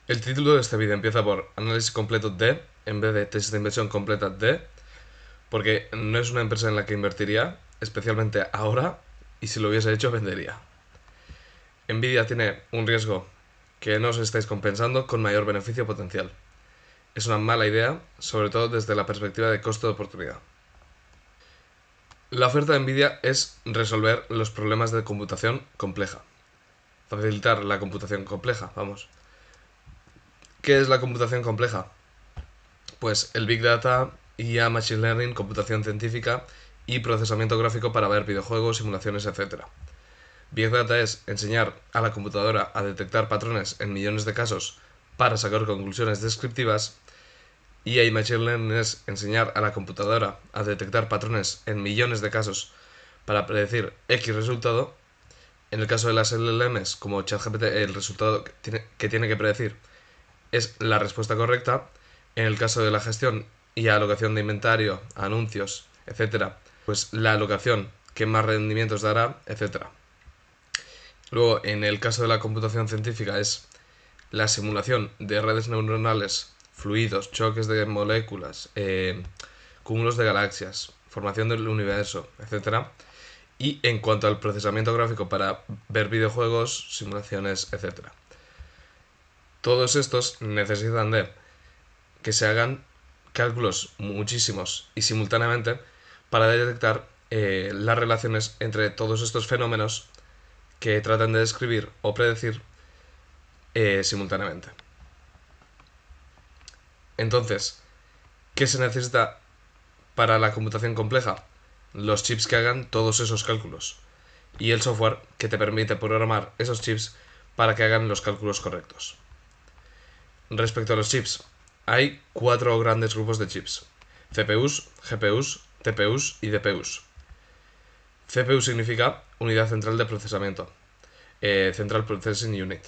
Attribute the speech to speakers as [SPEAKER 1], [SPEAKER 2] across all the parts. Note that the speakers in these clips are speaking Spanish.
[SPEAKER 1] El título de este vídeo empieza por análisis completo de, en vez de tesis de inversión completa de, porque no es una empresa en la que invertiría, especialmente ahora, y si lo hubiese hecho vendería. Nvidia tiene un riesgo que no os estáis compensando con mayor beneficio potencial. Es una mala idea, sobre todo desde la perspectiva de costo de oportunidad. La oferta de Nvidia es resolver los problemas de computación compleja. Facilitar la computación compleja, vamos. ¿Qué es la computación compleja? Pues el Big Data, IA, Machine Learning, computación científica y procesamiento gráfico para ver videojuegos, simulaciones, etc. Big Data es enseñar a la computadora a detectar patrones en millones de casos para sacar conclusiones descriptivas. IA y Machine Learning es enseñar a la computadora a detectar patrones en millones de casos para predecir X resultado. En el caso de las LLMs, como ChatGPT, el resultado que tiene que predecir es la respuesta correcta. En el caso de la gestión y alocación de inventario, anuncios, etcétera, pues la alocación que más rendimientos dará, etcétera. Luego, en el caso de la computación científica es la simulación de redes neuronales, fluidos, choques de moléculas, cúmulos de galaxias, formación del universo, etcétera. Y en cuanto al procesamiento gráfico para ver videojuegos, simulaciones, etcétera. Todos estos necesitan de que se hagan cálculos muchísimos y simultáneamente para detectar las relaciones entre todos estos fenómenos que tratan de describir o predecir simultáneamente. Entonces, ¿qué se necesita para la computación compleja? Los chips que hagan todos esos cálculos y el software que te permite programar esos chips para que hagan los cálculos correctos. Respecto a los chips, hay 4 grandes grupos de chips: CPUs, GPUs, TPUs y DPUs. CPU significa unidad central de procesamiento, Central Processing Unit.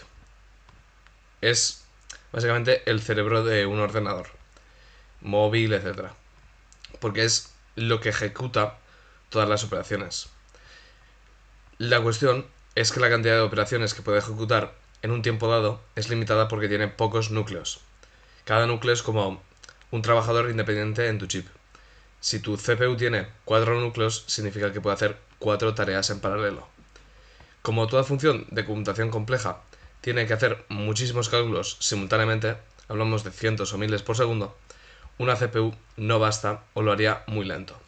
[SPEAKER 1] Es básicamente el cerebro de un ordenador, móvil, etc. Porque es lo que ejecuta todas las operaciones. La cuestión es que la cantidad de operaciones que puede ejecutar en un tiempo dado es limitada porque tiene pocos núcleos. Cada núcleo es como un trabajador independiente en tu chip. Si tu CPU tiene 4 núcleos, significa que puede hacer 4 tareas en paralelo. Como toda función de computación compleja tiene que hacer muchísimos cálculos simultáneamente, hablamos de cientos o miles por segundo, una CPU no basta o lo haría muy lento.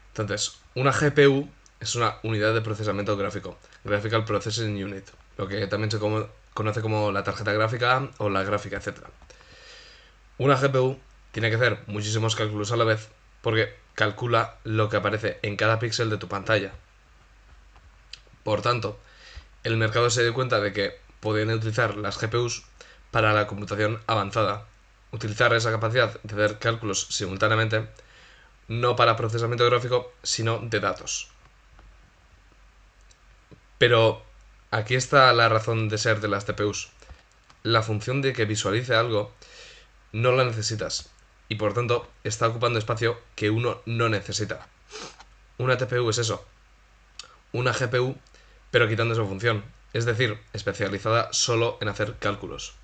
[SPEAKER 1] Entonces, una GPU es una unidad de procesamiento gráfico, Graphical Processing Unit, lo que también se conoce como la tarjeta gráfica o la gráfica, etc. Una GPU tiene que hacer muchísimos cálculos a la vez porque calcula lo que aparece en cada píxel de tu pantalla. Por tanto, el mercado se dio cuenta de que podían utilizar las GPUs para la computación avanzada, utilizar esa capacidad de hacer cálculos simultáneamente, no para procesamiento gráfico, sino de datos. Pero aquí está la razón de ser de las TPUs. La función de que visualice algo no la necesitas y por tanto está ocupando espacio que uno no necesita. Una TPU es eso, una GPU, pero quitando esa función, es decir, especializada solo en hacer cálculos.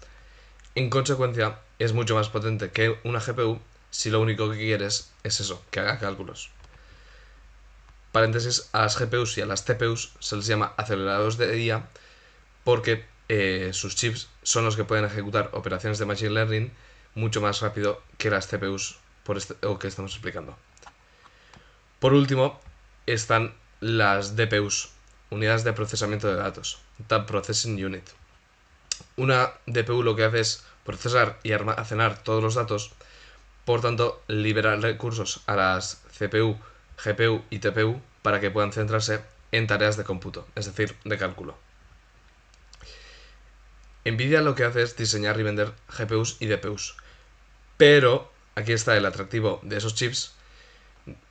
[SPEAKER 1] En consecuencia, es mucho más potente que una GPU si lo único que quieres es eso, que haga cálculos. Paréntesis, a las GPUs y a las TPUs se les llama aceleradores de IA porque sus chips son los que pueden ejecutar operaciones de Machine Learning mucho más rápido que las CPUs o que estamos explicando. Por último, están las DPUs, unidades de procesamiento de datos, Data Processing Unit. Una DPU lo que hace es procesar y almacenar todos los datos, por tanto, liberar recursos a las CPU, GPU y TPU para que puedan centrarse en tareas de cómputo, es decir, de cálculo. Nvidia lo que hace es diseñar y vender GPUs y DPUs, pero aquí está el atractivo de esos chips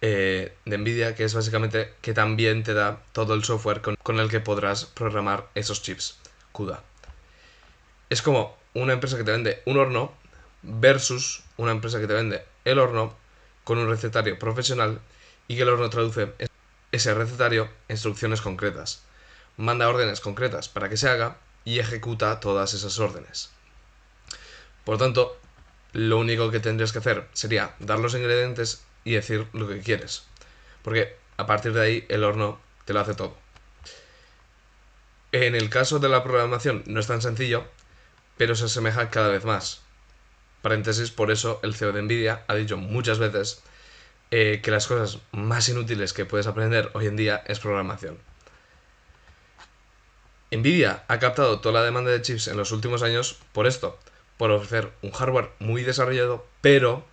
[SPEAKER 1] de Nvidia, que es básicamente que también te da todo el software con el que podrás programar esos chips, CUDA. Es como una empresa que te vende un horno versus una empresa que te vende el horno con un recetario profesional y que el horno traduce ese recetario en instrucciones concretas, manda órdenes concretas para que se haga y ejecuta todas esas órdenes. Por tanto, lo único que tendrías que hacer sería dar los ingredientes y decir lo que quieres. Porque a partir de ahí el horno te lo hace todo. En el caso de la programación no es tan sencillo, pero se asemeja cada vez más. Paréntesis, por eso el CEO de Nvidia ha dicho muchas veces que las cosas más inútiles que puedes aprender hoy en día es programación. Nvidia ha captado toda la demanda de chips en los últimos años por esto, por ofrecer un hardware muy desarrollado, pero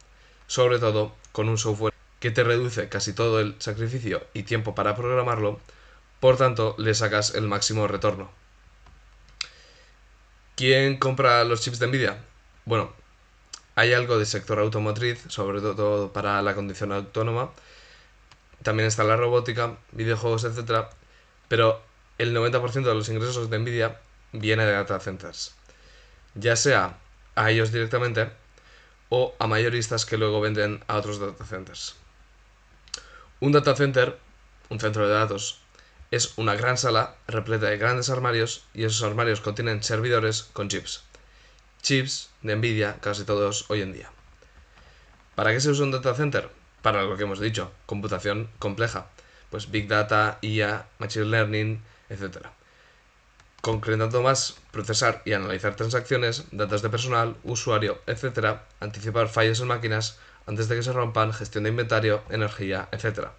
[SPEAKER 1] sobre todo con un software que te reduce casi todo el sacrificio y tiempo para programarlo, por tanto le sacas el máximo retorno. ¿Quién compra los chips de Nvidia? Bueno, hay algo de sector automotriz, sobre todo para la conducción autónoma. También está la robótica, videojuegos, etcétera. Pero el 90% de los ingresos de Nvidia viene de data centers. Ya sea a ellos directamente o a mayoristas que luego venden a otros data centers. Un data center, un centro de datos, es una gran sala repleta de grandes armarios y esos armarios contienen servidores con chips. Chips de Nvidia, casi todos hoy en día. ¿Para qué se usa un data center? Para lo que hemos dicho, computación compleja. Pues Big Data, IA, Machine Learning, etcétera. Concretando más, procesar y analizar transacciones, datos de personal, usuario, etcétera, anticipar fallos en máquinas antes de que se rompan, gestión de inventario, energía, etcétera.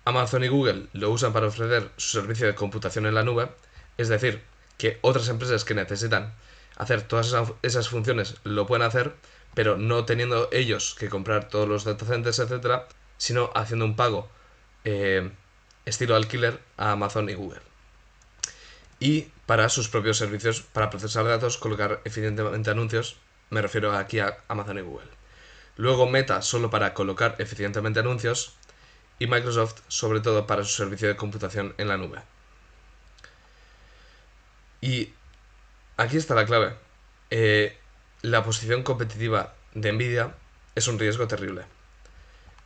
[SPEAKER 1] Amazon y Google lo usan para ofrecer su servicio de computación en la nube, es decir, que otras empresas que necesitan hacer todas esas funciones lo pueden hacer, pero no teniendo ellos que comprar todos los datacenters, etcétera, sino haciendo un pago estilo alquiler a Amazon y Google. Y para sus propios servicios, para procesar datos, colocar eficientemente anuncios, me refiero aquí a Amazon y Google. Luego Meta solo para colocar eficientemente anuncios y Microsoft sobre todo para su servicio de computación en la nube. Y aquí está la clave. La posición competitiva de Nvidia es un riesgo terrible.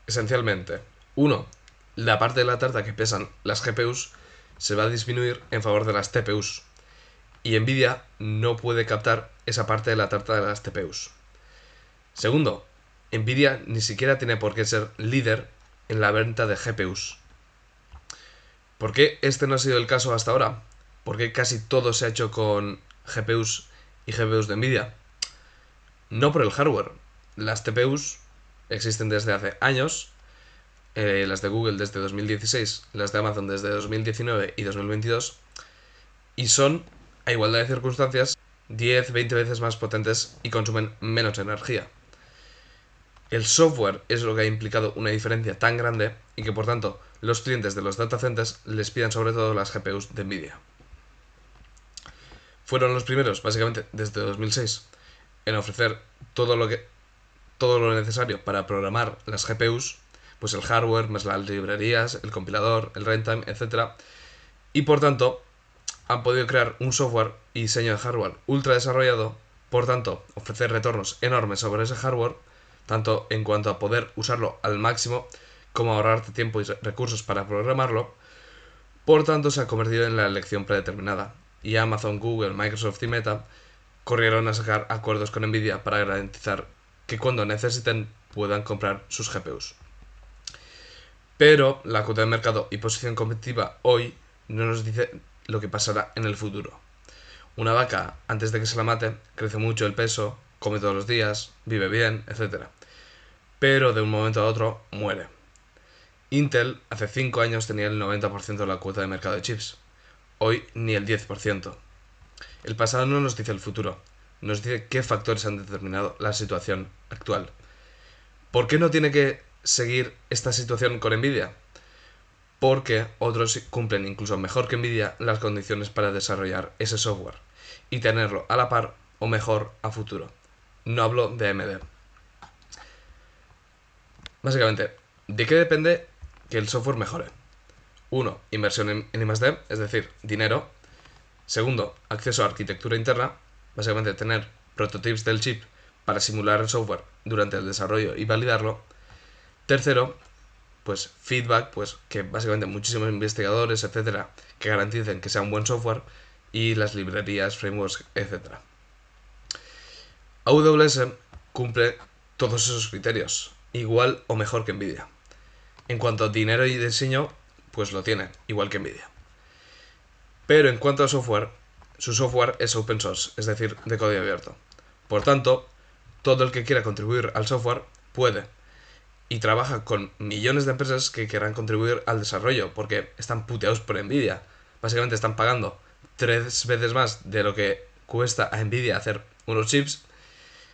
[SPEAKER 1] Esencialmente, uno, la parte de la tarta que pesan las GPUs se va a disminuir en favor de las TPUs. Y Nvidia no puede captar esa parte de la tarta de las TPUs. Segundo, Nvidia ni siquiera tiene por qué ser líder en la venta de GPUs. ¿Por qué este no ha sido el caso hasta ahora? ¿Por qué casi todo se ha hecho con GPUs y GPUs de Nvidia? No por el hardware. Las TPUs existen desde hace años, las de Google desde 2016, las de Amazon desde 2019 y 2022, y son, a igualdad de circunstancias, 10-20 veces más potentes y consumen menos energía. El software es lo que ha implicado una diferencia tan grande y que por tanto los clientes de los datacenters les pidan sobre todo las GPUs de Nvidia. Fueron los primeros, básicamente desde 2006, en ofrecer todo lo necesario para programar las GPUs, pues el hardware, más las librerías, el compilador, el runtime, etc. Y por tanto, han podido crear un software y diseño de hardware ultra desarrollado, por tanto, ofrecer retornos enormes sobre ese hardware, tanto en cuanto a poder usarlo al máximo, como ahorrarte tiempo y recursos para programarlo. Por tanto, se ha convertido en la elección predeterminada, y Amazon, Google, Microsoft y Meta corrieron a sacar acuerdos con Nvidia para garantizar que cuando necesiten puedan comprar sus GPUs. Pero la cuota de mercado y posición competitiva hoy no nos dice lo que pasará en el futuro. Una vaca, antes de que se la mate, crece mucho el peso, come todos los días, vive bien, etc. Pero de un momento a otro muere. Intel hace 5 años tenía el 90% de la cuota de mercado de chips. Hoy ni el 10%. El pasado no nos dice el futuro, nos dice qué factores han determinado la situación actual. ¿Por qué no tiene que seguir esta situación con Nvidia? Porque otros cumplen incluso mejor que Nvidia las condiciones para desarrollar ese software y tenerlo a la par o mejor a futuro. No hablo de AMD. Básicamente, ¿de qué depende que el software mejore? 1. Inversión en I+D, es decir, dinero. Segundo, acceso a arquitectura interna, básicamente tener prototipos del chip para simular el software durante el desarrollo y validarlo. Tercero, pues feedback, pues que básicamente muchísimos investigadores, etcétera, que garanticen que sea un buen software y las librerías, frameworks, etcétera. AWS cumple todos esos criterios, igual o mejor que Nvidia. En cuanto a dinero y diseño, pues lo tiene, igual que Nvidia. Pero en cuanto a software, su software es open source, es decir, de código abierto. Por tanto, todo el que quiera contribuir al software puede. Y trabaja con millones de empresas que quieran contribuir al desarrollo, porque están puteados por Nvidia. Básicamente están pagando 3 veces más de lo que cuesta a Nvidia hacer unos chips,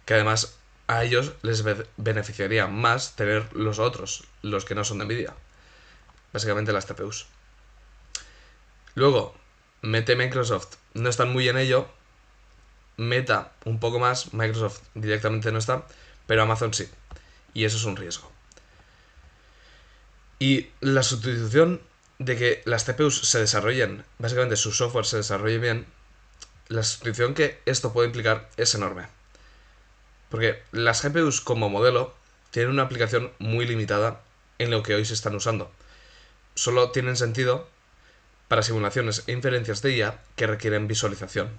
[SPEAKER 1] que además a ellos les beneficiaría más tener los otros, los que no son de Nvidia. Básicamente las TPUs. Luego, Meta y Microsoft no están muy en ello. Meta un poco más, Microsoft directamente no está, pero Amazon sí. Y eso es un riesgo. Y la sustitución de que las CPUs se desarrollen, básicamente su software se desarrolle bien, la sustitución que esto puede implicar es enorme. Porque las GPUs como modelo tienen una aplicación muy limitada en lo que hoy se están usando. Solo tienen sentido para simulaciones e inferencias de IA que requieren visualización.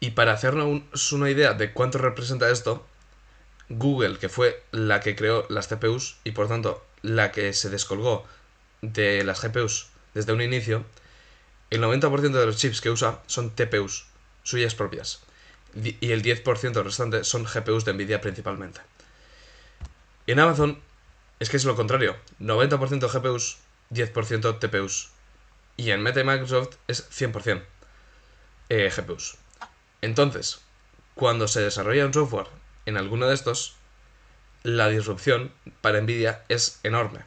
[SPEAKER 1] Y para hacernos una idea de cuánto representa esto, Google, que fue la que creó las CPUs y por tanto la que se descolgó de las GPUs desde un inicio, el 90% de los chips que usa son TPUs, suyas propias, y el 10% restante son GPUs de Nvidia principalmente. En Amazon es que es lo contrario, 90% GPUs, 10% TPUs, y en Meta y Microsoft es 100% GPUs. Entonces, cuando se desarrolla un software en alguno de estos, la disrupción para Nvidia es enorme.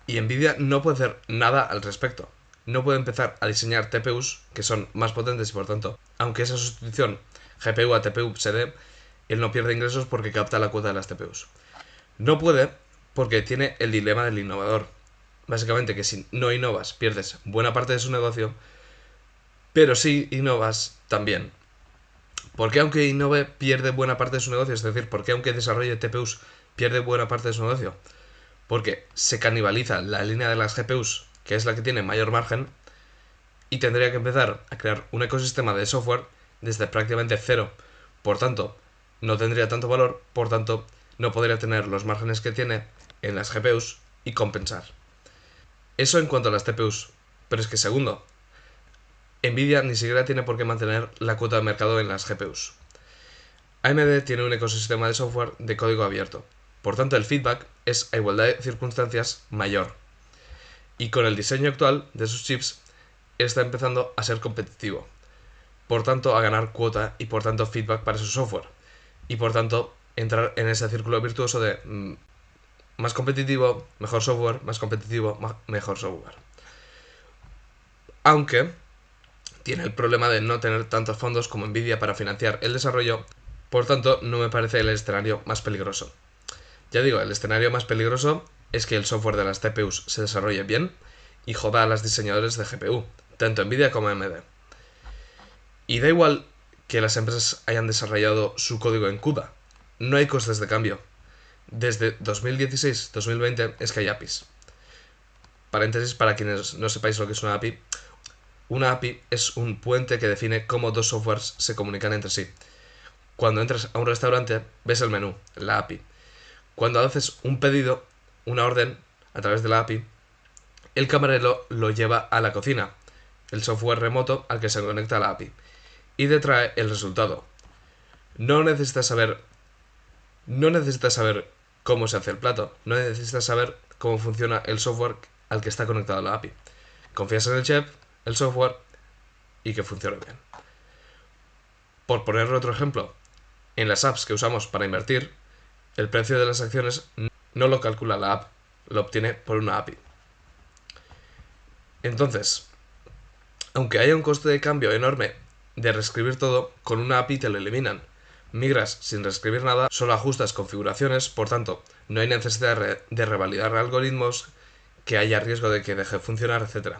[SPEAKER 1] Y Nvidia no puede hacer nada al respecto. No puede empezar a diseñar TPUs que son más potentes y por tanto, aunque esa sustitución GPU a TPU se dé, él no pierde ingresos porque capta la cuota de las TPUs. No puede porque tiene el dilema del innovador. Básicamente que si no innovas pierdes buena parte de su negocio, pero si innovas también. ¿Por qué aunque innove pierde buena parte de su negocio? Es decir, ¿por qué aunque desarrolle TPUs pierde buena parte de su negocio? Porque se canibaliza la línea de las GPUs, que es la que tiene mayor margen, y tendría que empezar a crear un ecosistema de software desde prácticamente cero. Por tanto, no tendría tanto valor, por tanto, no podría tener los márgenes que tiene en las GPUs y compensar. Eso en cuanto a las TPUs. Pero es que segundo, Nvidia ni siquiera tiene por qué mantener la cuota de mercado en las GPUs. AMD tiene un ecosistema de software de código abierto. Por tanto, el feedback es a igualdad de circunstancias mayor. Y con el diseño actual de sus chips está empezando a ser competitivo. Por tanto, a ganar cuota y por tanto feedback para su software. Y por tanto, entrar en ese círculo virtuoso de más competitivo, mejor software, más competitivo, mejor software. Aunque tiene el problema de no tener tantos fondos como Nvidia para financiar el desarrollo, por tanto, no me parece el escenario más peligroso. Ya digo, el escenario más peligroso es que el software de las TPUs se desarrolle bien y joda a los diseñadores de GPU, tanto Nvidia como AMD. Y da igual que las empresas hayan desarrollado su código en CUDA, no hay costes de cambio. Desde 2016-2020 es que hay APIs. Paréntesis para quienes no sepáis lo que es una API. Una API es un puente que define cómo dos softwares se comunican entre sí. Cuando entras a un restaurante, ves el menú, la API. Cuando haces un pedido, una orden, a través de la API, el camarero lo lleva a la cocina, el software remoto al que se conecta a la API, y te trae el resultado. No necesitas saber cómo se hace el plato, no necesitas saber cómo funciona el software al que está conectado a la API. Confías en el chef, el software y que funcione bien. Por poner otro ejemplo, en las apps que usamos para invertir, el precio de las acciones no lo calcula la app, lo obtiene por una API. Entonces, aunque haya un coste de cambio enorme de reescribir todo, con una API te lo eliminan. Migras sin reescribir nada, solo ajustas configuraciones, por tanto, no hay necesidad de revalidar algoritmos, que haya riesgo de que deje de funcionar, etc.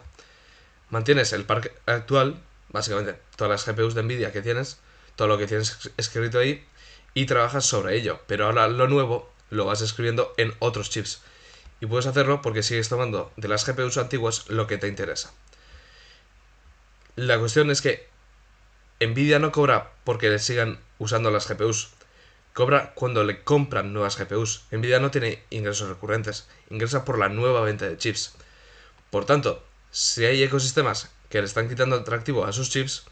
[SPEAKER 1] Mantienes el parque actual, básicamente todas las GPUs de Nvidia que tienes, todo lo que tienes escrito ahí, y trabajas sobre ello, pero ahora lo nuevo lo vas escribiendo en otros chips. Y puedes hacerlo porque sigues tomando de las GPUs antiguas lo que te interesa. La cuestión es que Nvidia no cobra porque le sigan usando las GPUs, cobra cuando le compran nuevas GPUs. Nvidia no tiene ingresos recurrentes, ingresa por la nueva venta de chips. Por tanto, si hay ecosistemas que le están quitando atractivo a sus chips,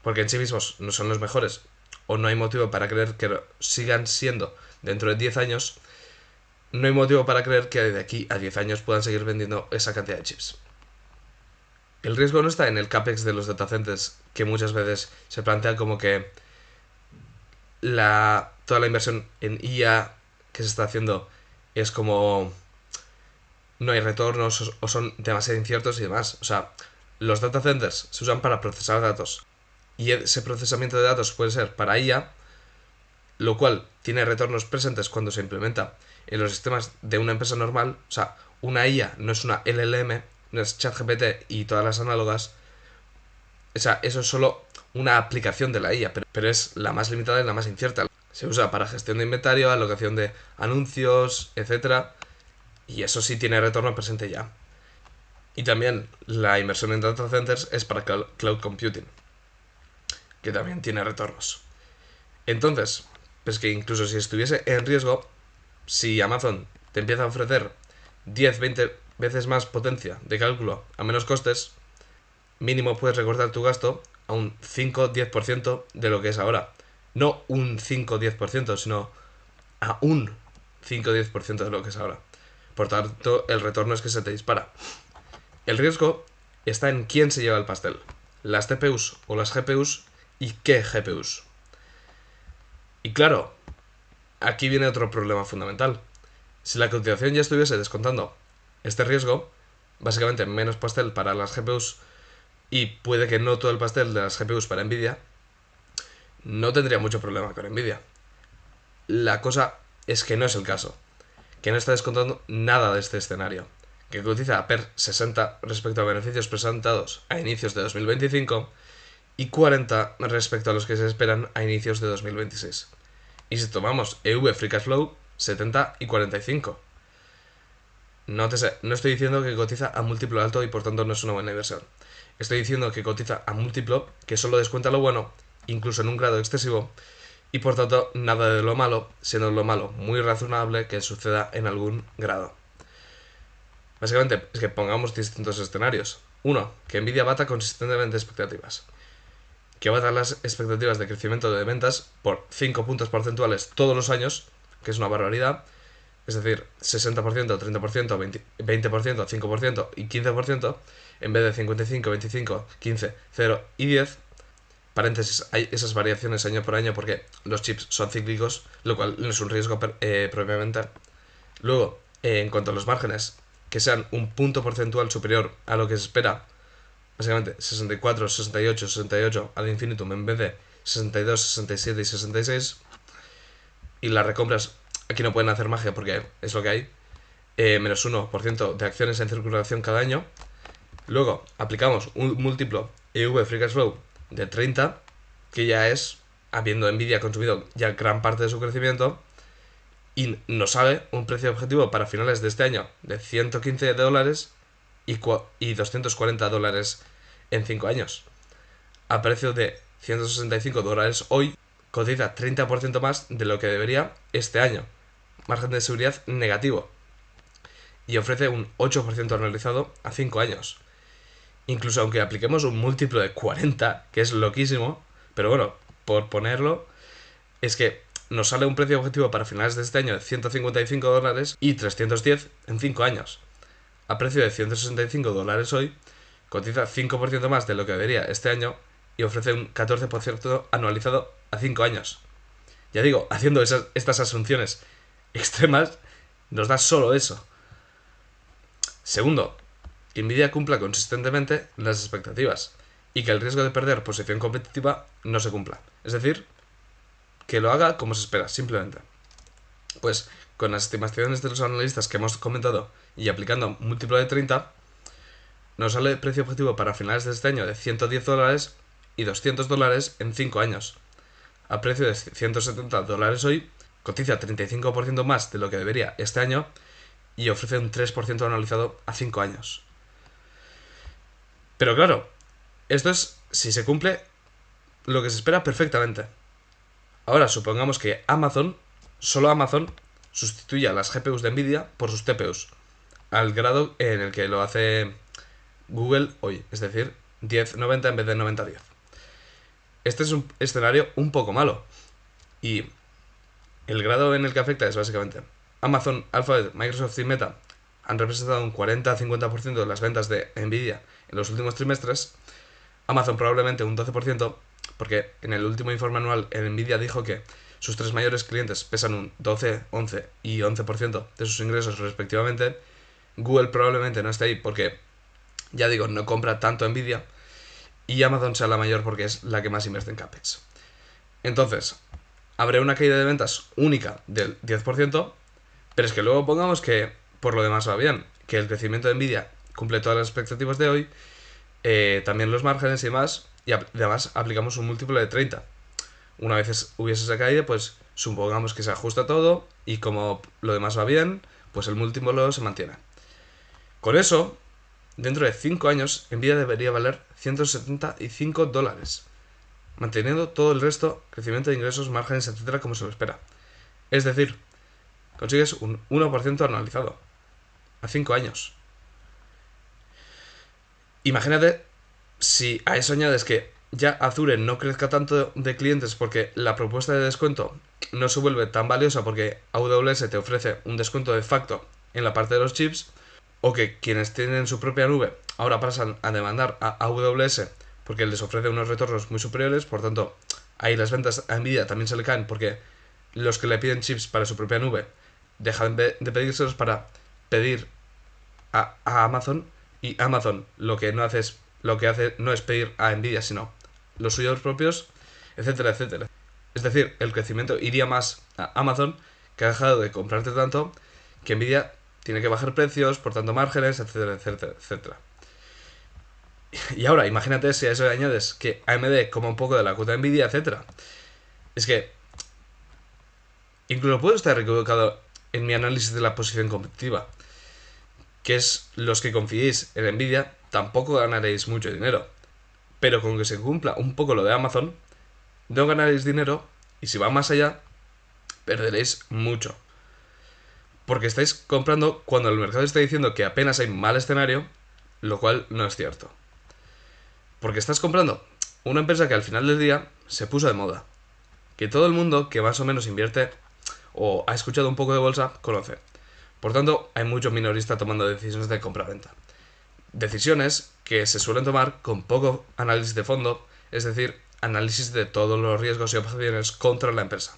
[SPEAKER 1] porque en sí mismos no son los mejores, o no hay motivo para creer que sigan siendo dentro de 10 años, no hay motivo para creer que de aquí a 10 años puedan seguir vendiendo esa cantidad de chips. El riesgo no está en el capex de los datacenters, que muchas veces se plantea como que toda la inversión en IA que se está haciendo es como no hay retornos o son demasiado inciertos y demás. O sea, los datacenters se usan para procesar datos y ese procesamiento de datos puede ser para IA, lo cual tiene retornos presentes cuando se implementa en los sistemas de una empresa normal. O sea, una IA no es una LLM, no es ChatGPT y todas las análogas. O sea, eso es solo una aplicación de la IA, pero es la más limitada y la más incierta. Se usa para gestión de inventario, alocación de anuncios, etcétera, y eso sí tiene retorno presente ya. Y también la inversión en data centers es para cloud computing, que también tiene retornos. Entonces, pues que incluso si estuviese en riesgo, si Amazon te empieza a ofrecer 10-20 veces más potencia de cálculo a menos costes, mínimo puedes recortar tu gasto a un 5-10% de lo que es ahora. No un 5-10%, sino a un 5-10% de lo que es ahora. Por tanto, el retorno es que se te dispara. El riesgo está en quién se lleva el pastel, las CPUs o las GPUs, y qué GPUs. Y claro, aquí viene otro problema fundamental. Si la cotización ya estuviese descontando este riesgo, básicamente menos pastel para las GPUs y puede que no todo el pastel de las GPUs para Nvidia, no tendría mucho problema con Nvidia. La cosa es que no es el caso, que no está descontando nada de este escenario, que cotiza a PER 60 respecto a beneficios presentados a inicios de 2025 y 40 respecto a los que se esperan a inicios de 2026. Y si tomamos EV Free Cash Flow, 70 y 45. No estoy diciendo que cotiza a múltiplo alto y por tanto no es una buena inversión. Estoy diciendo que cotiza a múltiplo que solo descuenta lo bueno, incluso en un grado excesivo, y por tanto nada de lo malo, siendo lo malo muy razonable que suceda en algún grado. Básicamente es que pongamos distintos escenarios. Uno, que Nvidia bata consistentemente expectativas. Que bata las expectativas de crecimiento de ventas por 5 puntos porcentuales todos los años, que es una barbaridad. Es decir, 60%, 30%, 20%, 5% y 15%, en vez de 55, 25, 15, 0 y 10. Paréntesis, hay esas variaciones año por año porque los chips son cíclicos, lo cual no es un riesgo propiamente. Luego, en cuanto a los márgenes, que sean un punto porcentual superior a lo que se espera, básicamente 64, 68, 68 ad infinitum en vez de 62, 67 y 66. Y las recompras aquí no pueden hacer magia porque es lo que hay. Menos 1% de acciones en circulación cada año. Luego aplicamos un múltiplo EV Free Cash Flow de 30, que ya es, habiendo Nvidia consumido ya gran parte de su crecimiento, y nos sale un precio objetivo para finales de este año de $115 y $240 en 5 años. A precio de $165 hoy, cotiza 30% más de lo que debería este año. Margen de seguridad negativo. Y ofrece un 8% anualizado a 5 años. Incluso aunque apliquemos un múltiplo de 40, que es loquísimo, pero bueno, por ponerlo, es que nos sale un precio objetivo para finales de este año de $155 y 310 en 5 años. A precio de $165 hoy, cotiza 5% más de lo que debería este año y ofrece un 14% anualizado a 5 años. Ya digo, haciendo estas asunciones extremas, nos da solo eso. Segundo, que Nvidia cumpla consistentemente las expectativas y que el riesgo de perder posición competitiva no se cumpla. Es decir, que lo haga como se espera, simplemente. Pues con las estimaciones de los analistas que hemos comentado y aplicando múltiplo de 30, nos sale el precio objetivo para finales de este año de $110 y $200 en 5 años. A precio de $170 hoy, cotiza 35% más de lo que debería este año y ofrece un 3% anualizado a 5 años. Pero claro, esto es si se cumple lo que se espera perfectamente. Ahora, supongamos que solo Amazon, sustituya las GPUs de Nvidia por sus TPUs, al grado en el que lo hace Google hoy, es decir, 10-90 en vez de 90-10. Este es un escenario un poco malo, y el grado en el que afecta es básicamente Amazon, Alphabet, Microsoft y Meta han representado un 40-50% de las ventas de Nvidia en los últimos trimestres. Amazon probablemente un 12%, porque en el último informe anual Nvidia dijo que sus tres mayores clientes pesan un 12, 11 y 11% de sus ingresos respectivamente. Google probablemente no esté ahí porque, ya digo, no compra tanto Nvidia. Y Amazon sea la mayor porque es la que más invierte en CAPEX. Entonces, habrá una caída de ventas única del 10%, pero es que luego pongamos que por lo demás va bien, que el crecimiento de Nvidia cumple todas las expectativas de hoy, también los márgenes y demás, y además aplicamos un múltiplo de 30. Una vez hubiese esa caída, pues supongamos que se ajusta todo y como lo demás va bien, pues el múltiplo se mantiene. Con eso, dentro de 5 años, Nvidia debería valer $175, manteniendo todo el resto, crecimiento de ingresos, márgenes, etcétera, como se lo espera. Es decir, consigues un 1% anualizado a 5 años. Imagínate si a eso añades que ya Azure no crezca tanto de clientes porque la propuesta de descuento no se vuelve tan valiosa porque AWS te ofrece un descuento de facto en la parte de los chips, o que quienes tienen su propia nube ahora pasan a demandar a AWS porque les ofrece unos retornos muy superiores, por tanto ahí las ventas a Nvidia también se le caen porque los que le piden chips para su propia nube dejan de pedírselos para pedir a Amazon, y Amazon lo que hace no es pedir a Nvidia sino los suyos propios, etcétera, etcétera. Es decir, el crecimiento iría más a Amazon, que ha dejado de comprarte tanto, que Nvidia tiene que bajar precios, por tanto márgenes, etcétera, etcétera, etcétera. Y ahora, imagínate si a eso le añades que AMD coma un poco de la cuota de Nvidia, etcétera. Es que incluso puedo estar equivocado en mi análisis de la posición competitiva, que es los que confiéis en Nvidia tampoco ganaréis mucho dinero, pero con que se cumpla un poco lo de Amazon, no ganaréis dinero, y si va más allá, perderéis mucho. Porque estáis comprando cuando el mercado está diciendo que apenas hay mal escenario, lo cual no es cierto. Porque estás comprando una empresa que al final del día se puso de moda, que todo el mundo que más o menos invierte o ha escuchado un poco de bolsa conoce. Por tanto, hay mucho minorista tomando decisiones de compra-venta. Decisiones que se suelen tomar con poco análisis de fondo, es decir, análisis de todos los riesgos y opciones contra la empresa.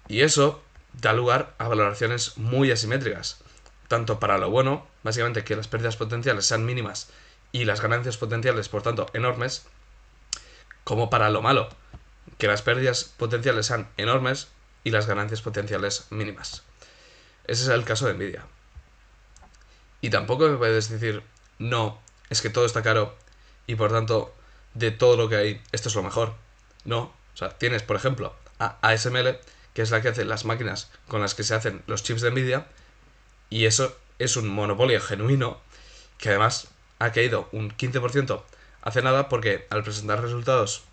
[SPEAKER 1] Y eso da lugar a valoraciones muy asimétricas, tanto para lo bueno, básicamente que las pérdidas potenciales sean mínimas y las ganancias potenciales, por tanto, enormes, como para lo malo, que las pérdidas potenciales sean enormes y las ganancias potenciales mínimas. Ese es el caso de Nvidia. Y tampoco me puedes decir, no, es que todo está caro y por tanto, de todo lo que hay, esto es lo mejor. No, o sea, tienes, por ejemplo, a ASML, que es la que hace las máquinas con las que se hacen los chips de Nvidia, y eso es un monopolio genuino que además ha caído un 15% hace nada porque al presentar resultados,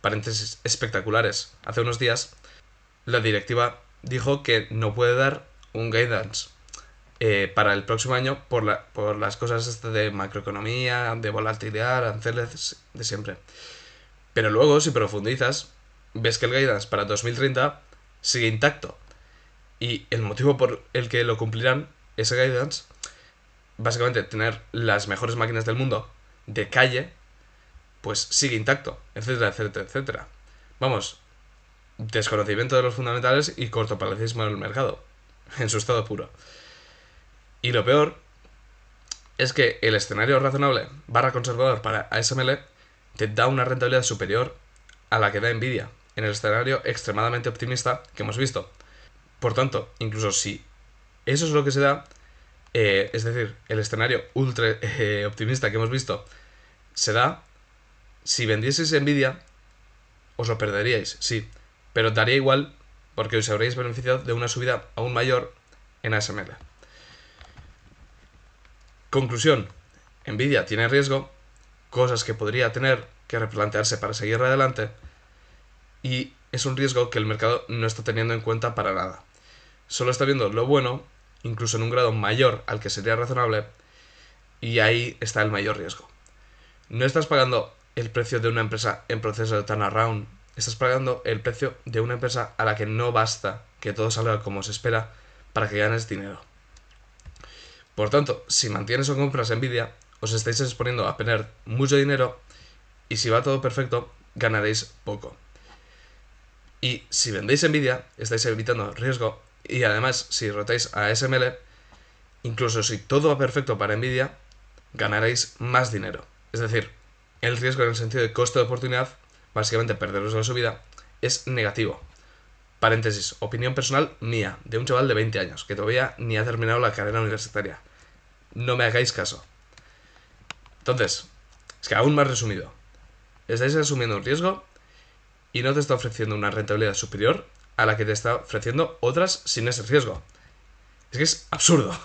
[SPEAKER 1] paréntesis, espectaculares hace unos días, la directiva dijo que no puede dar un guidance para el próximo año por las cosas de macroeconomía, de volatilidad, aranceles, de siempre. Pero luego, si profundizas, ves que el guidance para 2030 sigue intacto. Y el motivo por el que lo cumplirán, ese guidance, básicamente tener las mejores máquinas del mundo de calle, pues sigue intacto, etcétera, etcétera, etcétera. Vamos, desconocimiento de los fundamentales y cortoplacismo en el mercado, en su estado puro. Y lo peor es que el escenario razonable / conservador para ASML te da una rentabilidad superior a la que da Nvidia en el escenario extremadamente optimista que hemos visto. Por tanto, incluso si eso es lo que se da, es decir, el escenario ultra optimista que hemos visto se da, si vendieseis Nvidia, os lo perderíais, sí, pero daría igual porque os habréis beneficiado de una subida aún mayor en ASML. Conclusión, Nvidia tiene riesgo, cosas que podría tener que replantearse para seguir adelante, y es un riesgo que el mercado no está teniendo en cuenta para nada. Solo está viendo lo bueno, incluso en un grado mayor al que sería razonable, y ahí está el mayor riesgo. No estás pagando el precio de una empresa en proceso de turnaround, estás pagando el precio de una empresa a la que no basta que todo salga como se espera para que ganes dinero. Por tanto, si mantienes o compras Nvidia, os estáis exponiendo a perder mucho dinero, y si va todo perfecto, ganaréis poco. Y si vendéis Nvidia, estáis evitando riesgo, y además, si rotáis a SML, incluso si todo va perfecto para Nvidia, ganaréis más dinero. Es decir, el riesgo en el sentido de costo de oportunidad, básicamente perderos la subida, es negativo. Paréntesis, opinión personal mía, de un chaval de 20 años, que todavía ni ha terminado la carrera universitaria. No me hagáis caso. Entonces, es que aún más resumido, estáis asumiendo un riesgo y no te está ofreciendo una rentabilidad superior a la que te está ofreciendo otras sin ese riesgo. Es que es absurdo.